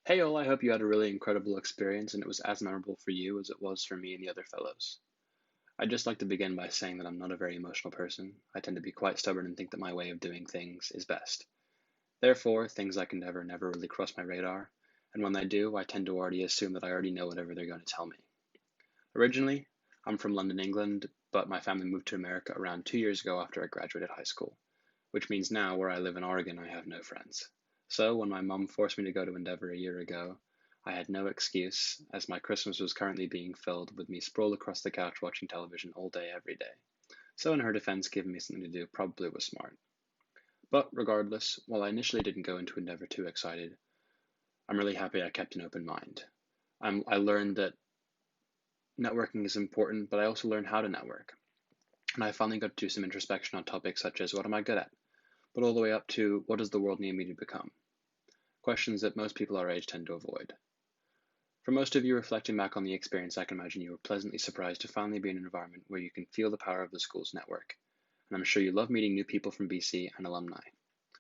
Hey all, I hope you had a really incredible experience and it was as memorable for you as it was for me and the other fellows. I'd just like to begin by saying that I'm not a very emotional person. I tend to be quite stubborn and think that my way of doing things is best. Therefore, things like Endeavor never really cross my radar, and when they do, I tend to already assume that I already know whatever they're going to tell me. Originally, I'm from London, England, but my family moved to America around 2 years ago after I graduated high school, which means now, where I live in Oregon, I have no friends. So, when my mum forced me to go to Endeavor a year ago, I had no excuse, as my Christmas was currently being filled with me sprawled across the couch watching television all day, every day. So, in her defense, giving me something to do probably was smart. But regardless, while I initially didn't go into Endeavor too excited, I'm really happy I kept an open mind. I learned that networking is important, but I also learned how to network. And I finally got to do some introspection on topics such as what am I good at, but all the way up to what does the world need me to become? Questions that most people our age tend to avoid. For most of you reflecting back on the experience, I can imagine you were pleasantly surprised to finally be in an environment where you can feel the power of the school's network. And I'm sure you love meeting new people from BC and alumni.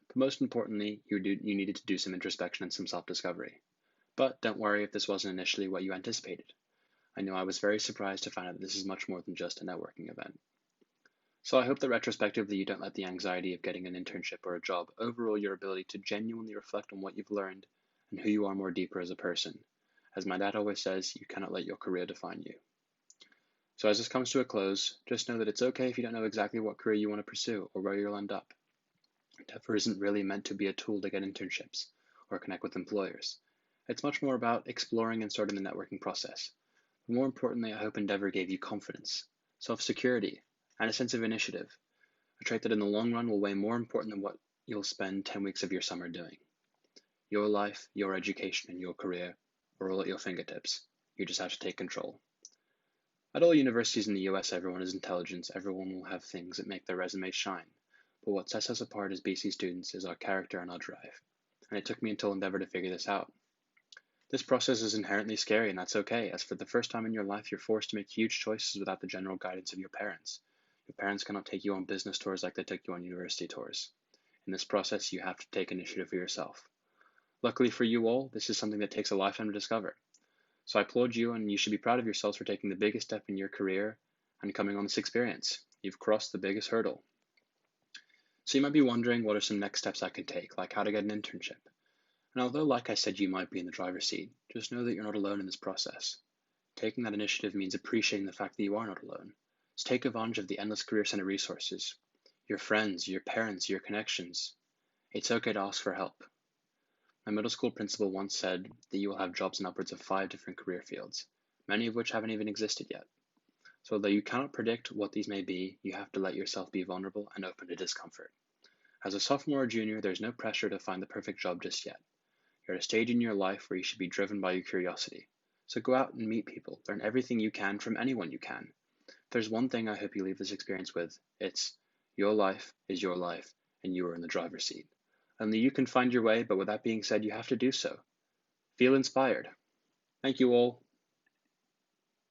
But most importantly, you needed to do some introspection and some self-discovery. But don't worry if this wasn't initially what you anticipated. I know I was very surprised to find out that this is much more than just a networking event. So I hope that retrospectively you don't let the anxiety of getting an internship or a job overrule your ability to genuinely reflect on what you've learned and who you are more deeper as a person. As my dad always says, you cannot let your career define you. So as this comes to a close, just know that it's okay if you don't know exactly what career you want to pursue or where you'll end up. Endeavor isn't really meant to be a tool to get internships or connect with employers. It's much more about exploring and starting the networking process. But more importantly, I hope Endeavor gave you confidence, self-security, and a sense of initiative, a trait that in the long run will weigh more important than what you'll spend 10 weeks of your summer doing. Your life, your education, and your career are all at your fingertips. You just have to take control. At all universities in the US, everyone is intelligent, everyone will have things that make their resumes shine. But what sets us apart as BC students is our character and our drive. And it took me until Endeavor to figure this out. This process is inherently scary, and that's okay, as for the first time in your life, you're forced to make huge choices without the general guidance of your parents. Your parents cannot take you on business tours like they took you on university tours. In this process, you have to take initiative for yourself. Luckily for you all, this is something that takes a lifetime to discover. So I applaud you, and you should be proud of yourselves for taking the biggest step in your career and coming on this experience. You've crossed the biggest hurdle. So you might be wondering what are some next steps I could take, like how to get an internship. And although, like I said, you might be in the driver's seat, just know that you're not alone in this process. Taking that initiative means appreciating the fact that you are not alone. So take advantage of the endless Career Center resources, your friends, your parents, your connections. It's okay to ask for help. My middle school principal once said that you will have jobs in upwards of 5 different career fields, many of which haven't even existed yet. So although you cannot predict what these may be, you have to let yourself be vulnerable and open to discomfort. As a sophomore or junior, there's no pressure to find the perfect job just yet. You're at a stage in your life where you should be driven by your curiosity. So go out and meet people, learn everything you can from anyone you can. If there's one thing I hope you leave this experience with, it's your life is your life, and you are in the driver's seat. Only you can find your way, but with that being said, you have to do so. Feel inspired. Thank you all.